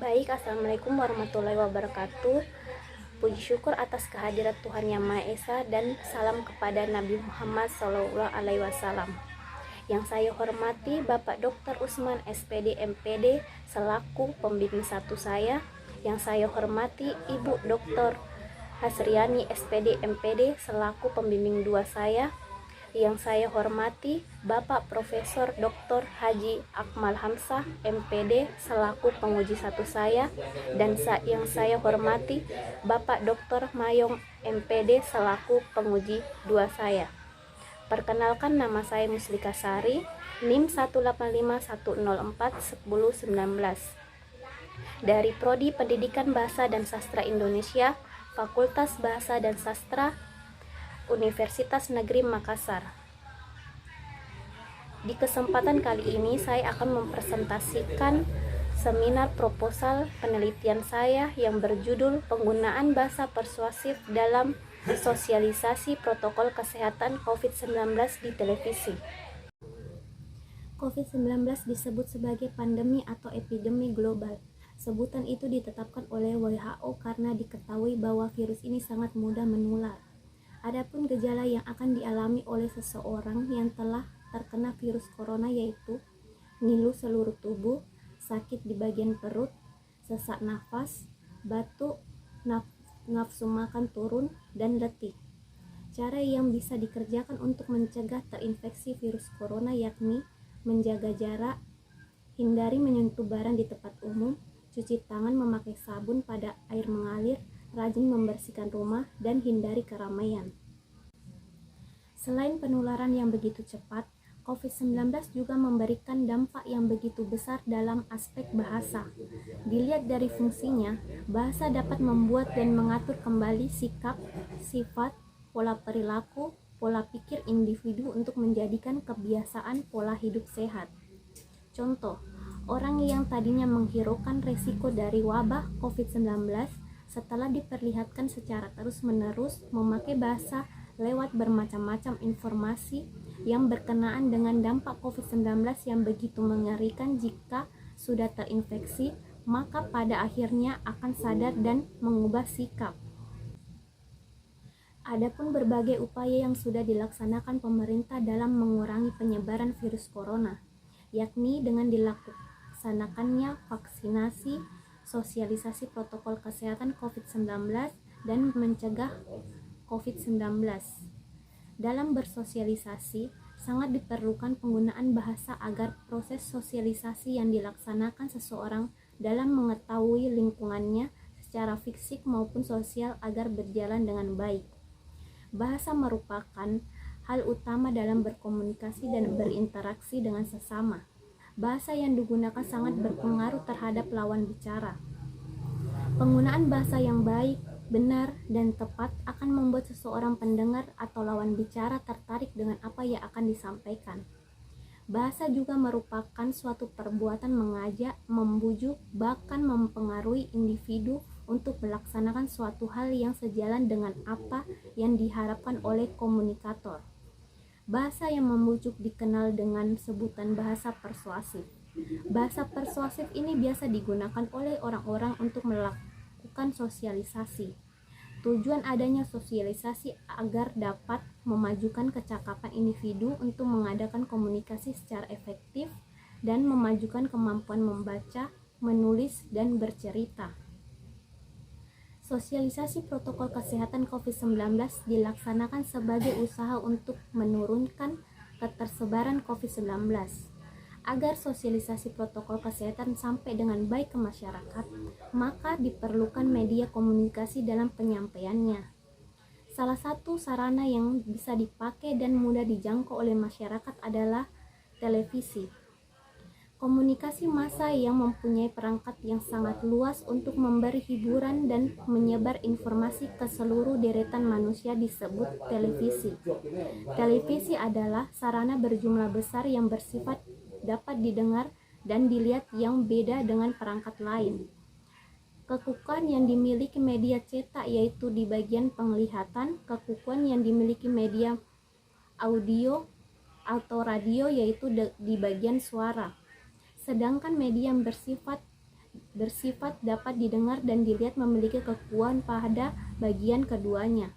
Baik, Assalamualaikum warahmatullahi wabarakatuh. Puji syukur atas kehadirat Tuhan Yang Maha Esa dan salam kepada Nabi Muhammad SAW. Yang saya hormati Bapak Dr. Usman SPD MPD selaku pembimbing satu saya. Yang saya hormati Ibu Dr. Hasriani SPD MPD selaku pembimbing dua saya. Yang saya hormati Bapak Profesor Dr. Haji Akmal Hamzah MPD selaku penguji satu saya, dan yang saya hormati Bapak Dr. Mayong MPD selaku penguji dua saya. Perkenalkan, nama saya Muslika Sari, NIM 18510410119 dari Prodi Pendidikan Bahasa dan Sastra Indonesia, Fakultas Bahasa dan Sastra Universitas Negeri Makassar. Di kesempatan kali ini saya akan mempresentasikan seminar proposal penelitian saya yang berjudul Penggunaan Bahasa Persuasif dalam Sosialisasi Protokol Kesehatan COVID-19 di Televisi. COVID-19 disebut sebagai pandemi atau epidemi global. Sebutan itu ditetapkan oleh WHO karena diketahui bahwa virus ini sangat mudah menular. Adapun gejala yang akan dialami oleh seseorang yang telah terkena virus corona yaitu ngilu seluruh tubuh, sakit di bagian perut, sesak nafas, batuk, nafsu makan turun, dan letih. Cara yang bisa dikerjakan untuk mencegah terinfeksi virus corona yakni menjaga jarak, hindari menyentuh barang di tempat umum, cuci tangan memakai sabun pada air mengalir, rajin membersihkan rumah, dan hindari keramaian. Selain penularan yang begitu cepat, COVID-19 juga memberikan dampak yang begitu besar dalam aspek bahasa. Dilihat dari fungsinya, bahasa dapat membuat dan mengatur kembali sikap, sifat, pola perilaku, pola pikir individu untuk menjadikan kebiasaan pola hidup sehat. Contoh, orang yang tadinya menghiraukan resiko dari wabah COVID-19 setelah diperlihatkan secara terus-menerus memakai bahasa lewat bermacam-macam informasi yang berkenaan dengan dampak COVID-19 yang begitu mengerikan jika sudah terinfeksi, maka pada akhirnya akan sadar dan mengubah sikap. Adapun berbagai upaya yang sudah dilaksanakan pemerintah dalam mengurangi penyebaran virus corona, yakni dengan dilaksanakannya vaksinasi, sosialisasi protokol kesehatan COVID-19, dan mencegah COVID-19. Dalam bersosialisasi, sangat diperlukan penggunaan bahasa agar proses sosialisasi yang dilaksanakan seseorang dalam mengetahui lingkungannya secara fisik maupun sosial agar berjalan dengan baik. Bahasa merupakan hal utama dalam berkomunikasi dan berinteraksi dengan sesama. Bahasa yang digunakan sangat berpengaruh terhadap lawan bicara. Penggunaan bahasa yang baik, benar, dan tepat akan membuat seseorang pendengar atau lawan bicara tertarik dengan apa yang akan disampaikan. Bahasa juga merupakan suatu perbuatan mengajak, membujuk, bahkan mempengaruhi individu untuk melaksanakan suatu hal yang sejalan dengan apa yang diharapkan oleh komunikator. Bahasa yang membujuk dikenal dengan sebutan bahasa persuasif. Bahasa persuasif ini biasa digunakan oleh orang-orang untuk melakukan sosialisasi. Tujuan adanya sosialisasi agar dapat memajukan kecakapan individu untuk mengadakan komunikasi secara efektif dan memajukan kemampuan membaca, menulis, dan bercerita. Sosialisasi protokol kesehatan COVID-19 dilaksanakan sebagai usaha untuk menurunkan ketersebaran COVID-19. Agar sosialisasi protokol kesehatan sampai dengan baik ke masyarakat, maka diperlukan media komunikasi dalam penyampaiannya. Salah satu sarana yang bisa dipakai dan mudah dijangkau oleh masyarakat adalah televisi. Komunikasi massa yang mempunyai perangkat yang sangat luas untuk memberi hiburan dan menyebar informasi ke seluruh deretan manusia disebut televisi. Televisi adalah sarana berjumlah besar yang bersifat dapat didengar dan dilihat yang beda dengan perangkat lain. Kekukuhan yang dimiliki media cetak yaitu di bagian penglihatan, kekukuhan yang dimiliki media audio atau radio yaitu di bagian suara. Sedangkan media yang bersifat bersifat dapat didengar dan dilihat memiliki kekuatan pada bagian keduanya.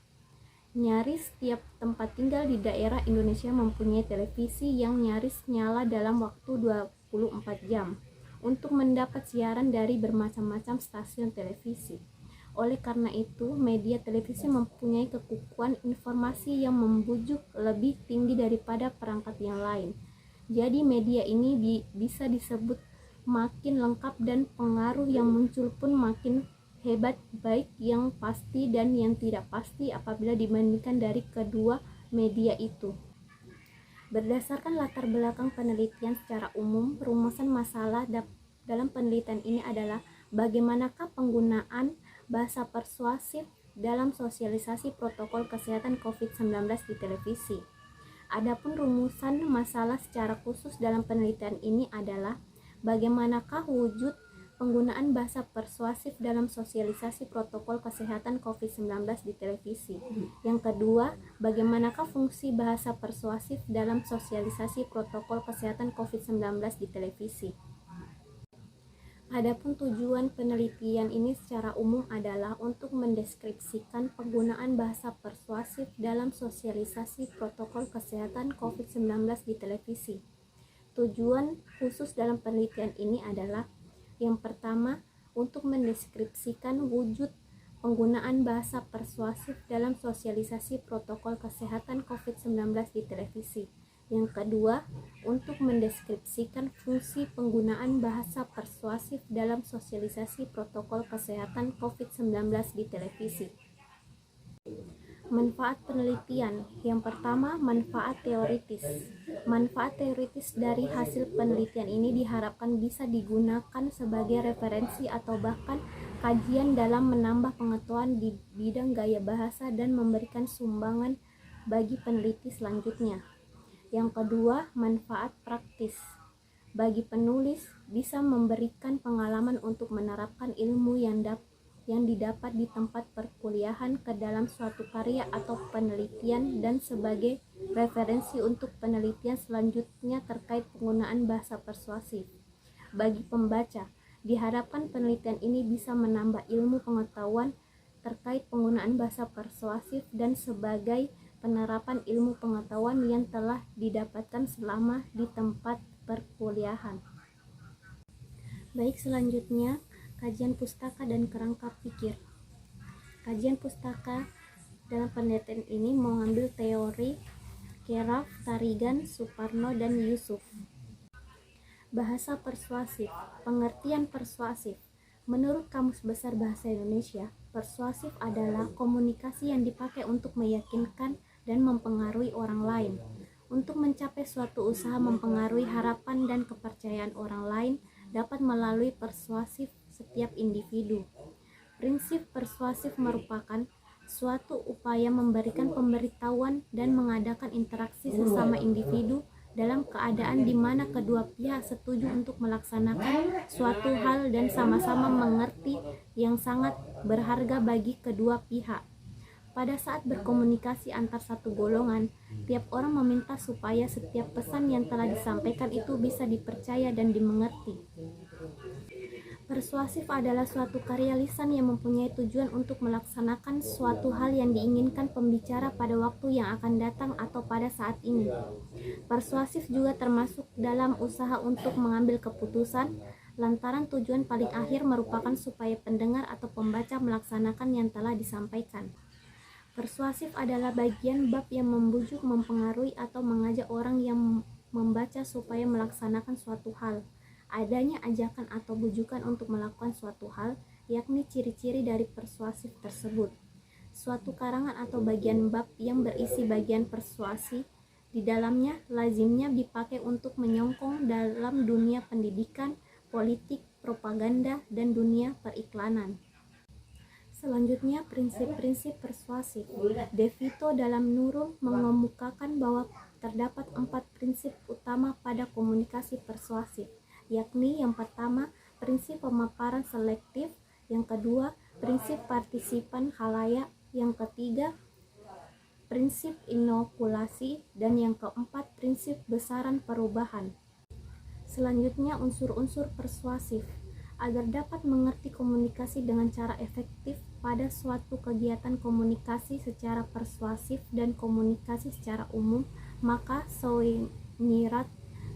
Nyaris setiap tempat tinggal di daerah Indonesia mempunyai televisi yang nyaris nyala dalam waktu 24 jam untuk mendapat siaran dari bermacam-macam stasiun televisi. Oleh karena itu, media televisi mempunyai kekuatan informasi yang membujuk lebih tinggi daripada perangkat yang lain. Jadi media ini bisa disebut makin lengkap dan pengaruh yang muncul pun makin hebat, baik yang pasti dan yang tidak pasti apabila dibandingkan dari kedua media itu. Berdasarkan latar belakang penelitian secara umum, rumusan masalah dalam penelitian ini adalah bagaimanakah penggunaan bahasa persuasif dalam sosialisasi protokol kesehatan COVID-19 di televisi. Adapun rumusan masalah secara khusus dalam penelitian ini adalah bagaimanakah wujud penggunaan bahasa persuasif dalam sosialisasi protokol kesehatan COVID-19 di televisi. Yang kedua, bagaimanakah fungsi bahasa persuasif dalam sosialisasi protokol kesehatan COVID-19 di televisi. Adapun tujuan penelitian ini secara umum adalah untuk mendeskripsikan penggunaan bahasa persuasif dalam sosialisasi protokol kesehatan COVID-19 di televisi. Tujuan khusus dalam penelitian ini adalah yang pertama, untuk mendeskripsikan wujud penggunaan bahasa persuasif dalam sosialisasi protokol kesehatan COVID-19 di televisi. Yang kedua, untuk mendeskripsikan fungsi penggunaan bahasa persuasif dalam sosialisasi protokol kesehatan COVID-19 di televisi. Manfaat penelitian. Yang pertama, manfaat teoritis. Manfaat teoritis dari hasil penelitian ini diharapkan bisa digunakan sebagai referensi atau bahkan kajian dalam menambah pengetahuan di bidang gaya bahasa dan memberikan sumbangan bagi peneliti selanjutnya. Yang kedua, manfaat praktis. Bagi penulis, bisa memberikan pengalaman untuk menerapkan ilmu yang didapat di tempat perkuliahan ke dalam suatu karya atau penelitian dan sebagai referensi untuk penelitian selanjutnya terkait penggunaan bahasa persuasif. Bagi pembaca, diharapkan penelitian ini bisa menambah ilmu pengetahuan terkait penggunaan bahasa persuasif dan sebagai penerapan ilmu pengetahuan yang telah didapatkan selama di tempat perkuliahan. Baik, selanjutnya kajian pustaka dan kerangka pikir. Kajian pustaka dalam penelitian ini mengambil teori Keraf, Tarigan, Suparno, dan Yusuf. Bahasa persuasif. Pengertian persuasif. Menurut Kamus Besar Bahasa Indonesia, persuasif adalah komunikasi yang dipakai untuk meyakinkan dan mempengaruhi orang lain. Untuk mencapai suatu usaha mempengaruhi harapan dan kepercayaan orang lain dapat melalui persuasif setiap individu. Prinsip persuasif merupakan suatu upaya memberikan pemberitahuan dan mengadakan interaksi sesama individu dalam keadaan di mana kedua pihak setuju untuk melaksanakan suatu hal dan sama-sama mengerti yang sangat berharga bagi kedua pihak. Pada saat berkomunikasi antar satu golongan, tiap orang meminta supaya setiap pesan yang telah disampaikan itu bisa dipercaya dan dimengerti. Persuasif adalah suatu karya lisan yang mempunyai tujuan untuk melaksanakan suatu hal yang diinginkan pembicara pada waktu yang akan datang atau pada saat ini. Persuasif juga termasuk dalam usaha untuk mengambil keputusan, lantaran tujuan paling akhir merupakan supaya pendengar atau pembaca melaksanakan yang telah disampaikan. Persuasif adalah bagian bab yang membujuk, mempengaruhi, atau mengajak orang yang membaca supaya melaksanakan suatu hal. Adanya ajakan atau bujukan untuk melakukan suatu hal, yakni ciri-ciri dari persuasif tersebut. Suatu karangan atau bagian bab yang berisi bagian persuasi di dalamnya lazimnya dipakai untuk menyongkong dalam dunia pendidikan, politik, propaganda, dan dunia periklanan. Selanjutnya, prinsip-prinsip persuasif. De Vito dalam Nurul mengemukakan bahwa terdapat 4 prinsip utama pada komunikasi persuasif, yakni yang pertama, prinsip pemaparan selektif, yang kedua, prinsip partisipan khalayak, yang ketiga, prinsip inokulasi, dan yang keempat, prinsip besaran perubahan. Selanjutnya, unsur-unsur persuasif. Agar dapat mengerti komunikasi dengan cara efektif pada suatu kegiatan komunikasi secara persuasif dan komunikasi secara umum, maka Soenirat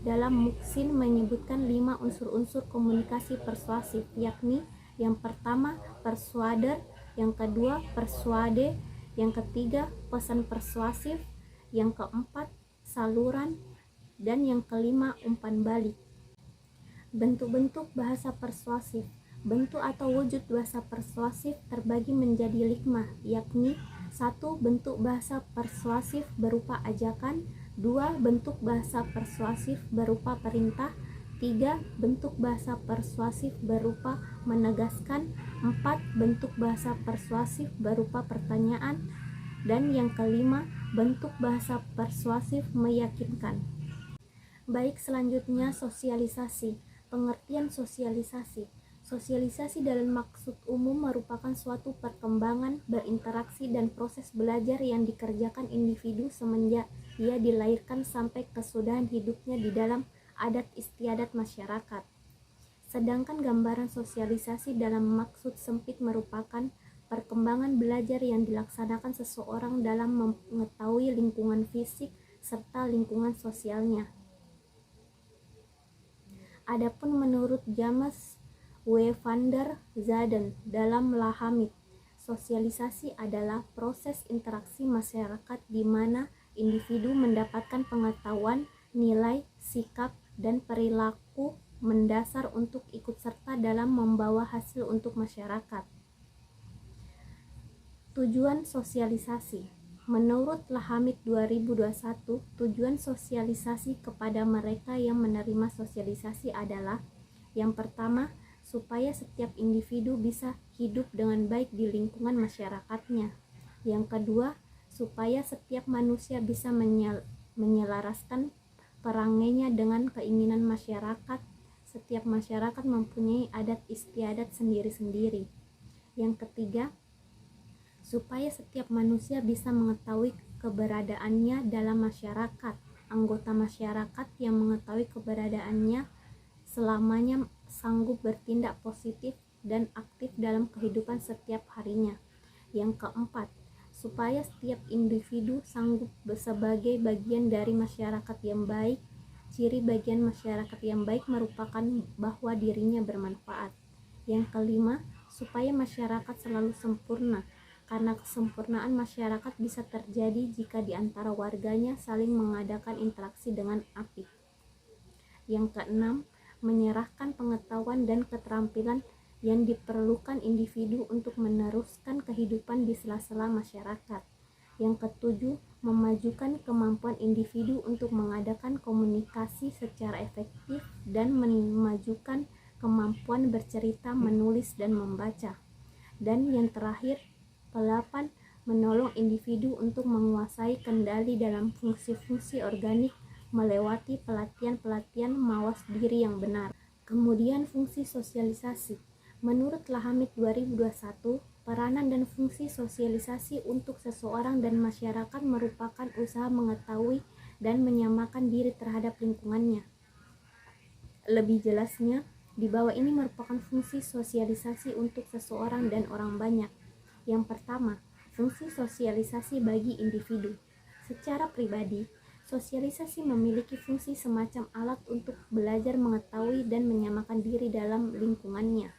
dalam Muksin menyebutkan 5 unsur-unsur komunikasi persuasif, yakni yang pertama persuader, yang kedua persuade, yang ketiga pesan persuasif, yang keempat saluran, dan yang kelima umpan balik. Bentuk-bentuk bahasa persuasif. Bentuk atau wujud bahasa persuasif terbagi menjadi 5, yakni 1. Bentuk bahasa persuasif berupa ajakan, 2. Bentuk bahasa persuasif berupa perintah, 3. Bentuk bahasa persuasif berupa menegaskan, 4. Bentuk bahasa persuasif berupa pertanyaan, dan yang kelima, bentuk bahasa persuasif meyakinkan. Baik, selanjutnya sosialisasi. Pengertian sosialisasi. Sosialisasi dalam maksud umum merupakan suatu perkembangan, berinteraksi, dan proses belajar yang dikerjakan individu semenjak ia dilahirkan sampai kesudahan hidupnya di dalam adat istiadat masyarakat. Sedangkan gambaran sosialisasi dalam maksud sempit merupakan perkembangan belajar yang dilaksanakan seseorang dalam mengetahui lingkungan fisik serta lingkungan sosialnya. Adapun menurut James W. van der Zaden dalam Lahamit, sosialisasi adalah proses interaksi masyarakat di mana individu mendapatkan pengetahuan, nilai, sikap, dan perilaku mendasar untuk ikut serta dalam membawa hasil untuk masyarakat. Tujuan sosialisasi. Menurut Lahamit 2021, tujuan sosialisasi kepada mereka yang menerima sosialisasi adalah: yang pertama, supaya setiap individu bisa hidup dengan baik di lingkungan masyarakatnya. Yang kedua, supaya setiap manusia bisa menyelaraskan perangainya dengan keinginan masyarakat. Setiap masyarakat mempunyai adat istiadat sendiri-sendiri. Yang ketiga, supaya setiap manusia bisa mengetahui keberadaannya dalam masyarakat. Anggota masyarakat yang mengetahui keberadaannya selamanya sanggup bertindak positif dan aktif dalam kehidupan setiap harinya. Yang keempat, supaya setiap individu sanggup sebagai bagian dari masyarakat yang baik. Ciri bagian masyarakat yang baik merupakan bahwa dirinya bermanfaat. Yang kelima, supaya masyarakat selalu sempurna, karena kesempurnaan masyarakat bisa terjadi jika di antara warganya saling mengadakan interaksi dengan apik. Yang keenam, menyerahkan pengetahuan dan keterampilan yang diperlukan individu untuk meneruskan kehidupan di sela-sela masyarakat. Yang ketujuh, memajukan kemampuan individu untuk mengadakan komunikasi secara efektif dan memajukan kemampuan bercerita, menulis, dan membaca. Dan yang terakhir, ke-8, menolong individu untuk menguasai kendali dalam fungsi-fungsi organik melewati pelatihan-pelatihan mawas diri yang benar. Kemudian fungsi sosialisasi. Menurut Lahamit 2021, peranan dan fungsi sosialisasi untuk seseorang dan masyarakat merupakan usaha mengetahui dan menyamakan diri terhadap lingkungannya. Lebih jelasnya, di bawah ini merupakan fungsi sosialisasi untuk seseorang dan orang banyak. Yang pertama, fungsi sosialisasi bagi individu. Secara pribadi, sosialisasi memiliki fungsi semacam alat untuk belajar mengetahui dan menyamakan diri dalam lingkungannya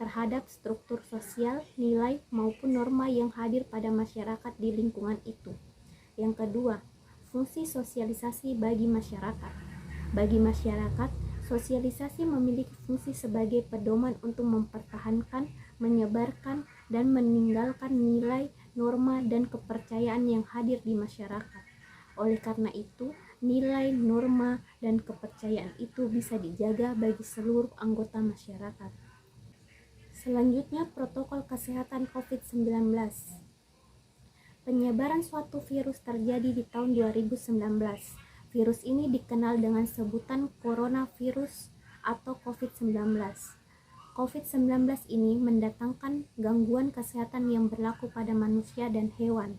terhadap struktur sosial, nilai, maupun norma yang hadir pada masyarakat di lingkungan itu. Yang kedua, fungsi sosialisasi bagi masyarakat. Bagi masyarakat, sosialisasi memiliki fungsi sebagai pedoman untuk mempertahankan, menyebarkan, dan meninggalkan nilai, norma, dan kepercayaan yang hadir di masyarakat. Oleh karena itu, nilai, norma, dan kepercayaan itu bisa dijaga bagi seluruh anggota masyarakat. Selanjutnya, protokol kesehatan COVID-19. Penyebaran suatu virus terjadi di tahun 2019. Virus ini dikenal dengan sebutan coronavirus atau COVID-19. COVID-19 ini mendatangkan gangguan kesehatan yang berlaku pada manusia dan hewan.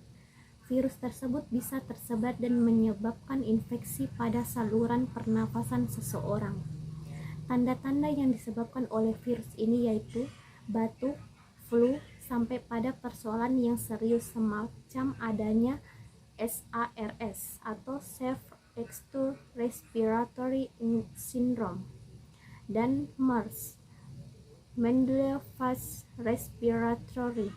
Virus tersebut bisa tersebar dan menyebabkan infeksi pada saluran pernafasan seseorang. Tanda-tanda yang disebabkan oleh virus ini yaitu batuk, flu, sampai pada persoalan yang serius semacam adanya SARS atau Self-Acute Respiratory Syndrome, dan MERS, Mandela-Fast Respiratory.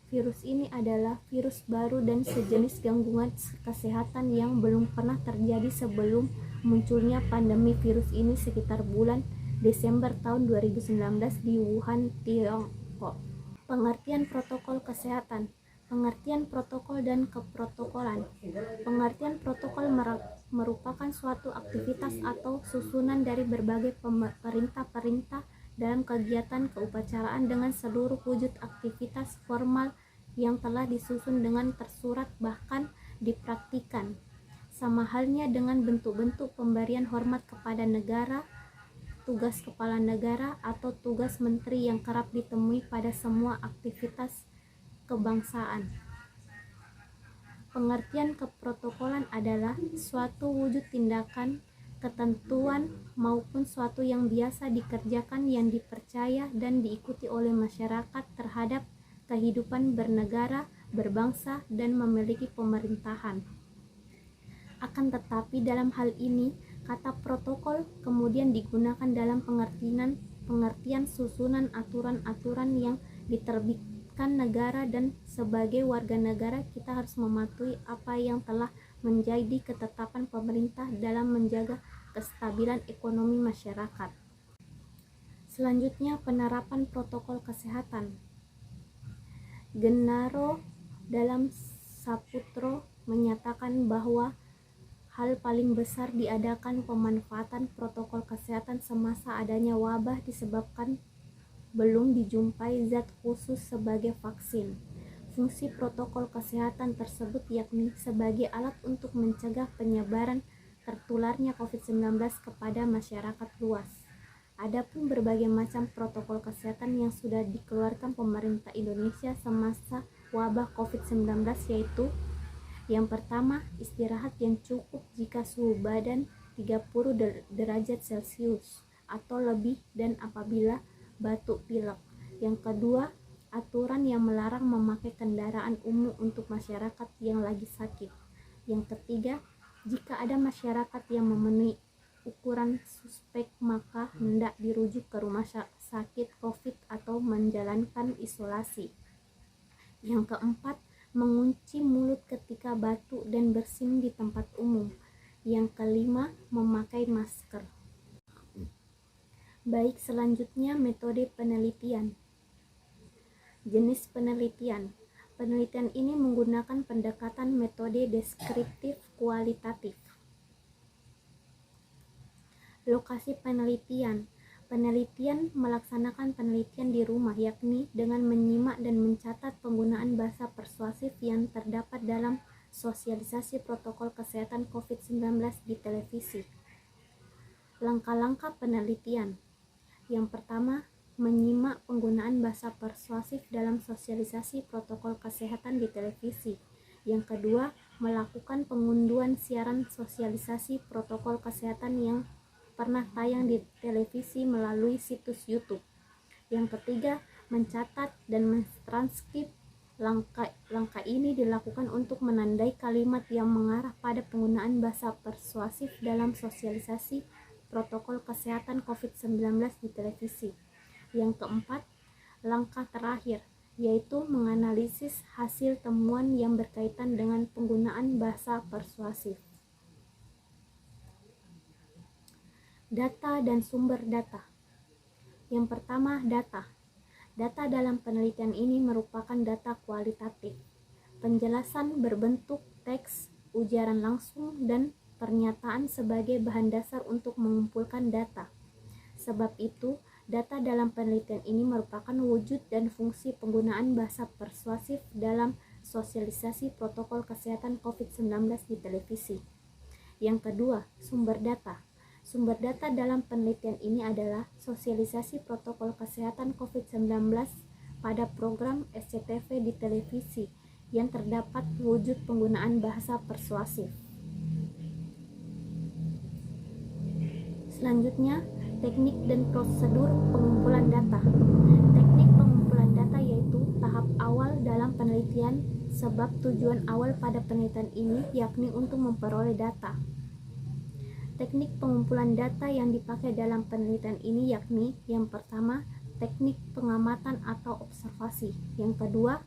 Virus ini adalah virus baru dan sejenis gangguan kesehatan yang belum pernah terjadi sebelum munculnya pandemi virus ini sekitar bulan Desember tahun 2019 di Wuhan, Tiongkok. Pengertian protokol kesehatan. Pengertian protokol dan keprotokolan. Pengertian protokol merupakan suatu aktivitas atau susunan dari berbagai perintah-perintah dalam kegiatan keupacaraan dengan seluruh wujud aktivitas formal yang telah disusun dengan tersurat bahkan dipraktikkan. Sama halnya dengan bentuk-bentuk pemberian hormat kepada negara, tugas kepala negara, atau tugas menteri yang kerap ditemui pada semua aktivitas kebangsaan. Pengertian keprotokolan adalah suatu wujud tindakan, ketentuan, maupun suatu yang biasa dikerjakan yang dipercaya dan diikuti oleh masyarakat terhadap kehidupan bernegara, berbangsa, dan memiliki pemerintahan. Akan tetapi dalam hal ini, kata protokol kemudian digunakan dalam pengertian susunan aturan-aturan yang diterbitkan negara, dan sebagai warga negara kita harus mematuhi apa yang telah menjadi ketetapan pemerintah dalam menjaga kestabilan ekonomi masyarakat. Selanjutnya, penerapan protokol kesehatan. Gennaro dalam Saputro menyatakan bahwa hal paling besar diadakan pemanfaatan protokol kesehatan semasa adanya wabah disebabkan belum dijumpai zat khusus sebagai vaksin. Fungsi protokol kesehatan tersebut yakni sebagai alat untuk mencegah penyebaran tertularnya COVID-19 kepada masyarakat luas. Adapun berbagai macam protokol kesehatan yang sudah dikeluarkan pemerintah Indonesia semasa wabah COVID-19 yaitu: yang pertama, istirahat yang cukup jika suhu badan 30 derajat Celcius atau lebih dan apabila batuk pilek. Yang kedua, aturan yang melarang memakai kendaraan umum untuk masyarakat yang lagi sakit. Yang ketiga, jika ada masyarakat yang memenuhi ukuran suspek maka hendak dirujuk ke rumah sakit COVID atau menjalankan isolasi. Yang keempat, mengunci mulut ketika batuk dan bersin di tempat umum. Yang kelima, memakai masker. Baik, selanjutnya metode penelitian. Jenis penelitian. Penelitian ini menggunakan pendekatan metode deskriptif kualitatif. Lokasi penelitian. Penelitian melaksanakan penelitian di rumah, yakni dengan menyimak dan mencatat penggunaan bahasa persuasif yang terdapat dalam sosialisasi protokol kesehatan COVID-19 di televisi. Langkah-langkah penelitian. Yang pertama, menyimak penggunaan bahasa persuasif dalam sosialisasi protokol kesehatan di televisi. Yang kedua, melakukan pengunduhan siaran sosialisasi protokol kesehatan yang pernah tayang di televisi melalui situs YouTube. Yang ketiga, mencatat dan mentranskrip. Langkah ini dilakukan untuk menandai kalimat yang mengarah pada penggunaan bahasa persuasif dalam sosialisasi protokol kesehatan COVID-19 di televisi. Yang keempat, langkah terakhir, yaitu menganalisis hasil temuan yang berkaitan dengan penggunaan bahasa persuasif. Data dan sumber data. Yang pertama, data. Data dalam penelitian ini merupakan data kualitatif. Penjelasan berbentuk teks, ujaran langsung, dan pernyataan sebagai bahan dasar untuk mengumpulkan data. Sebab itu, data dalam penelitian ini merupakan wujud dan fungsi penggunaan bahasa persuasif dalam sosialisasi protokol kesehatan COVID-19 di televisi. Yang kedua, sumber data. Sumber data dalam penelitian ini adalah sosialisasi protokol kesehatan COVID-19 pada program SCTV di televisi yang terdapat wujud penggunaan bahasa persuasif. Selanjutnya, Teknik dan prosedur pengumpulan data. Teknik pengumpulan data yaitu tahap awal dalam penelitian, sebab tujuan awal pada penelitian ini yakni untuk memperoleh data. Teknik pengumpulan data yang dipakai dalam penelitian ini yakni yang pertama, teknik pengamatan atau observasi, yang kedua,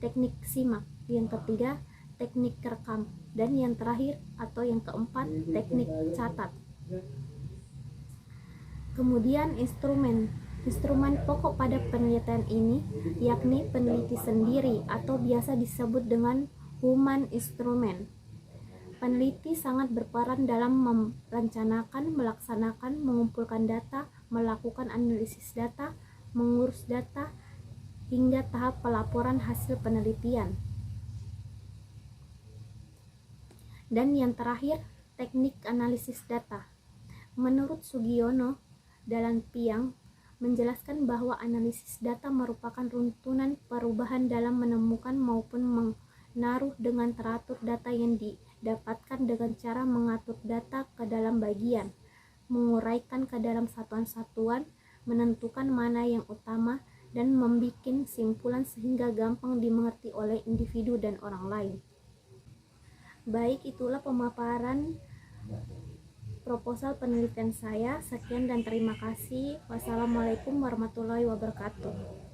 teknik simak, yang ketiga, teknik rekam, dan yang terakhir atau yang keempat, teknik catat. Kemudian instrumen pokok pada penelitian ini yakni peneliti sendiri atau biasa disebut dengan human instrument. Peneliti sangat berperan dalam merencanakan, melaksanakan, mengumpulkan data, melakukan analisis data, mengurus data, hingga tahap pelaporan hasil penelitian. Dan yang terakhir, teknik analisis data. Menurut Sugiono Dalan Piang menjelaskan bahwa analisis data merupakan runtunan perubahan dalam menemukan maupun menaruh dengan teratur data yang didapatkan dengan cara mengatur data ke dalam bagian, menguraikan ke dalam satuan-satuan, menentukan mana yang utama, dan membuat simpulan sehingga gampang dimengerti oleh individu dan orang lain. Baik, itulah pemaparan proposal penelitian saya. Sekian dan terima kasih. Wassalamualaikum warahmatullahi wabarakatuh.